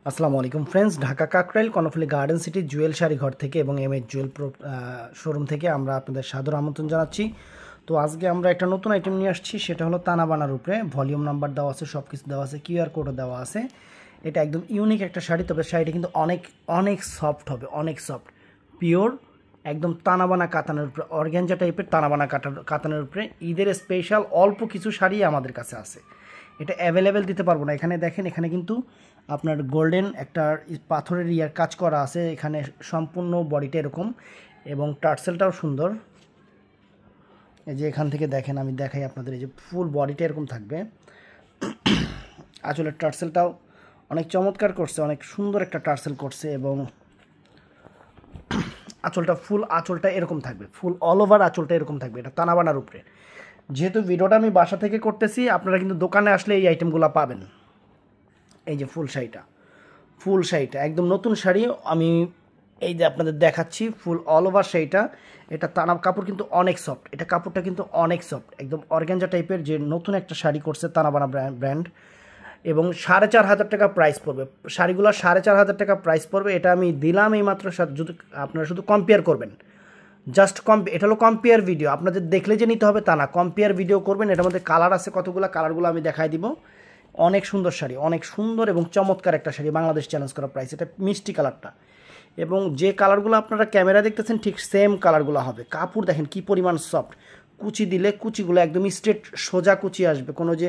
আসসালামু আলাইকুম friends, Dhaka Kakrail Karnaphuli garden city Jewel sari ঘর থেকে এবং এমএস জুয়েল শোরুম থেকে আমরা আপনাদের সাদর আমন্ত্রণ জানাচ্ছি। তো আজকে আমরা একটা নতুন আইটেম নিয়ে আসছি, সেটা হলো তানা বানার উপরে ভলিউম নাম্বার দেওয়া আছে, সব কিছু দেওয়া আছে, কিউআর কোডও দেওয়া আছে। এটা একদম ইউনিক একটা শাড়ি, তবে শাড়িটা কিন্তু অনেক অনেক সফট হবে, অনেক সফট, পিওর একদম তানাবানা কাতানের উপরে, অর্গ্যানজা টাইপের তানাবানা কাতানের উপরে। ঈদের স্পেশাল অল্প কিছু শাড়ি আমাদের কাছে আছে, এটা অ্যাভেলেবেল দিতে পারবো না। এখানে দেখেন, এখানে কিন্তু আপনার গোল্ডেন একটা পাথরের ইয়ার কাজ করা আছে, এখানে সম্পূর্ণ বডিটা এরকম এবং টার্সেলটাও সুন্দর। এই যে এখান থেকে দেখেন, আমি দেখাই আপনাদের, এই যে ফুল বডিটা এরকম থাকবে। আসলে টার্সেলটাও অনেক চমৎকার করছে, অনেক সুন্দর একটা টার্সেল করছে এবং আঁচলটা এরকম থাকবে, ফুল অল ওভার আঁচলটা এরকম থাকবে। এটা তানাবানার উপরে। যেহেতু ভিডিওটা আমি বাসা থেকে করতেছি, আপনারা কিন্তু দোকানে আসলে এই আইটেমগুলো পাবেন। এই যে ফুল শাড়িটা একদম নতুন শাড়ি, আমি এই যে আপনাদের দেখাচ্ছি, ফুল অল ওভার শাড়িটা। এটা তানা কাপড় কিন্তু অনেক সফট, এটা কাপড়টা কিন্তু অনেক সফট, একদম অর্গ্যানজা টাইপের। যে নতুন একটা শাড়ি করছে তানাবানা ব্র্যান্ড, এবং 4,500 টাকা প্রাইস পড়বে শাড়িগুলো, 4,500 টাকা প্রাইস পড়বে। এটা আমি দিলাম এইমাত্র, যদি আপনারা শুধু কম্পেয়ার করবেন, জাস্ট এটা হলো কম্পেয়ার ভিডিও, আপনাদের দেখলে যে নিতে হবে তা না, কম্পেয়ার ভিডিও করবেন। এটার মধ্যে কালার আছে কতগুলো, কালারগুলো আমি দেখাই দিব। অনেক সুন্দর শাড়ি, অনেক সুন্দর এবং চমৎকার একটা শাড়ি, বাংলাদেশ চ্যালেঞ্জ করা প্রাইস। এটা মিষ্টি কালারটা, এবং যে কালারগুলো আপনারা ক্যামেরা দেখতেছেন ঠিক সেম কালারগুলো হবে। কাপড় দেখেন কি পরিমাণ সফট, কুচি দিলে কুচিগুলো একদম স্ট্রেট সোজা কুচি আসবে, কোনো যে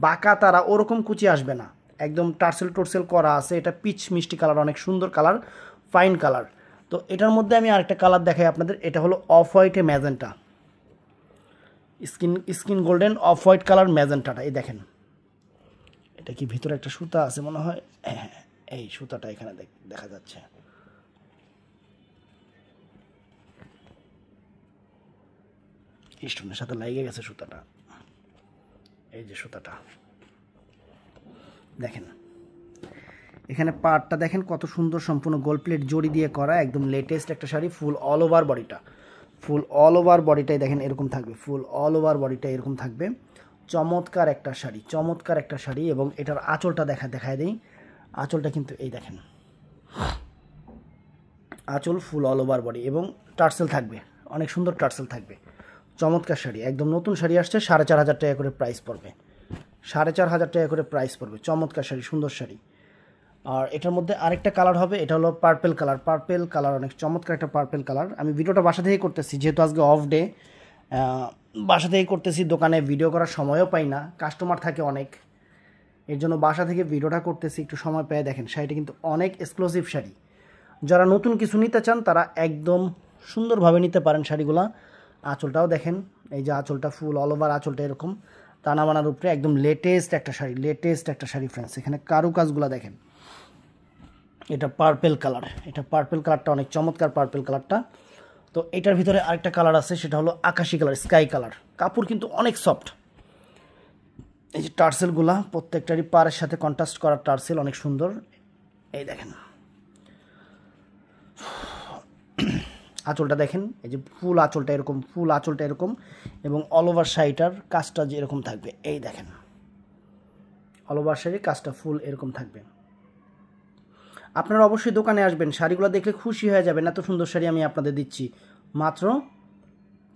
বাঁকা তারা ওরকম কুচি আসবে না, একদম টার্সেল করা আছে। এটা পিচ মিষ্টি কালার, অনেক সুন্দর কালার, ফাইন কালার। তো এটার মধ্যে আমি আরেকটা কালার দেখাই আপনাদের, এটা হলো অফ হোয়াইটে magenta, skin golden off white colour ম্যাজেন্টাটা। এই দেখেন, এটা কি ভিতরে একটা সুতা আছে মনে হয়, হ্যাঁ এই সুতাটা এখানে দেখা যাচ্ছে। স্টোনের সাথে লাগিয়ে গেছে সুতাটা, এই যে সুতাটা দেখেন। এখানে পাড়টা দেখেন কত সুন্দর, সম্পূর্ণ গোল্ড প্লেট জড়ি দিয়ে করা, একদম লেটেস্ট একটা শাড়ি। ফুল অল ওভার বডিটাই দেখেন এরকম থাকবে, ফুল অল ওভার বডিটা এরকম থাকবে। চমৎকার একটা শাড়ি, এবং এটার আঁচলটা দেখায় দেই। আঁচলটা কিন্তু এই দেখেন, আঁচল ফুল অল ওভার বডি এবং টার্সেল থাকবে, অনেক সুন্দর টার্সেল থাকবে। চমৎকার শাড়ি, একদম নতুন শাড়ি আসছে, 4,500 টাকা করে প্রাইস পড়বে, 4,500 টাকা করে প্রাইস পড়বে। চমৎকার শাড়ি, সুন্দর শাড়ি। আর এটার মধ্যে আরেকটা কালার হবে, এটা হলো পার্পেল কালার, অনেক চমৎকার একটা পার্পেল কালার। আমি ভিডিওটা বাসা থেকে করতেছি, যেহেতু আজকে অফ ডে, বাসা থেকে করতেছি, দোকানে ভিডিও করার সময়ও পাই না, কাস্টমার থাকে অনেক, এর জন্য বাসা থেকে ভিডিওটা করতেছি, একটু সময় পেয়ে। দেখেন শাড়িটা কিন্তু অনেক এক্সক্লুসিভ শাড়ি, যারা নতুন কিছু নিতে চান তারা একদম সুন্দরভাবে নিতে পারেন শাড়িগুলা। আঁচলটাও দেখেন, এই যে আঁচলটা ফুল অল ওভার আঁচলটা এরকম তানাবানার উপরে, একদম লেটেস্ট একটা শাড়ি ফ্রেন্ডস। এখানে কারুকাজগুলো দেখেন, এটা পার্পেল কালারটা অনেক চমৎকার, পার্পেল কালারটা। তো এটার ভিতরে আরেকটা কালার আছে, সেটা হলো আকাশি কালার, স্কাই কালার। কাপড় কিন্তু অনেক সফট, এই যে টার্সেলগুলা প্রত্যেকটারই পাড়ের সাথে কন্ট্রাস্ট করা টার্সেল, অনেক সুন্দর। এই দেখেন আঁচলটা দেখেন, এই যে ফুল আঁচলটা এরকম, এবং অল ওভার শাড়িটার কাজটা যে এরকম থাকবে। এই দেখেন অল ওভার শাড়ির কাজটা ফুল এরকম থাকবে। আপনারা অবশ্যই দোকানে আসবেন, শাড়িগুলো দেখলে খুশি হয়ে যাবেন। এত সুন্দর শাড়ি আমি আপনাদের দিচ্ছি মাত্র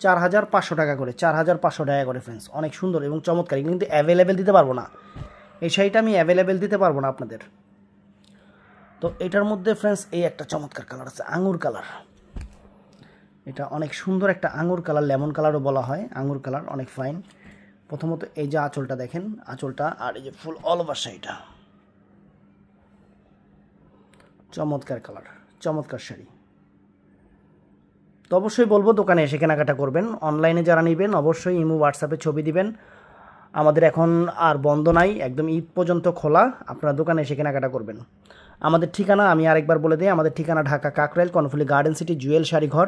4,500 টাকা করে, 4,500 টাকা করে ফ্রেন্ডস। অনেক সুন্দর এবং চমৎকার, কিন্তু অ্যাভেলেবেল দিতে পারবো না, এই শাড়িটা আমি অ্যাভেলেবেল দিতে পারবো না আপনাদের। তো এটার মধ্যে ফ্রেন্ডস এই একটা চমৎকার কালার আছে, আঙুর কালার। এটা অনেক সুন্দর একটা আঙুর কালার, লেমন কালারও বলা হয়, আঙুর কালার, অনেক ফাইন। প্রথমত এই যে আঁচলটা দেখেন, আঁচলটা, আর এই যে ফুল অল ওভার শাড়িটা, চমৎকার কালার, চমৎকার শাড়ি। তো অবশ্যই বলবো দোকানে এসে কেনাকাটা করবেন। অনলাইনে যারা নেবেন অবশ্যই ইমো হোয়াটসঅ্যাপে ছবি দিবেন। আমাদের এখন আর বন্ধ নাই, একদম ঈদ পর্যন্ত খোলা, আপনারা দোকানে এসে কেনাকাটা করবেন। আমাদের ঠিকানা আমি আরেকবার বলে দিই, আমাদের ঠিকানা ঢাকা কাকরাইল কর্ণফুলী গার্ডেন সিটি জুয়েল শাড়ি ঘর।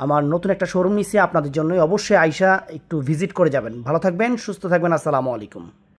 আমার নতুন একটা শোরুম নিচ্ছি আপনাদের জন্যই, অবশ্যই আইসা একটু ভিজিট করে যাবেন। ভালো থাকবেন, সুস্থ থাকবেন, আসসালামু আলাইকুম।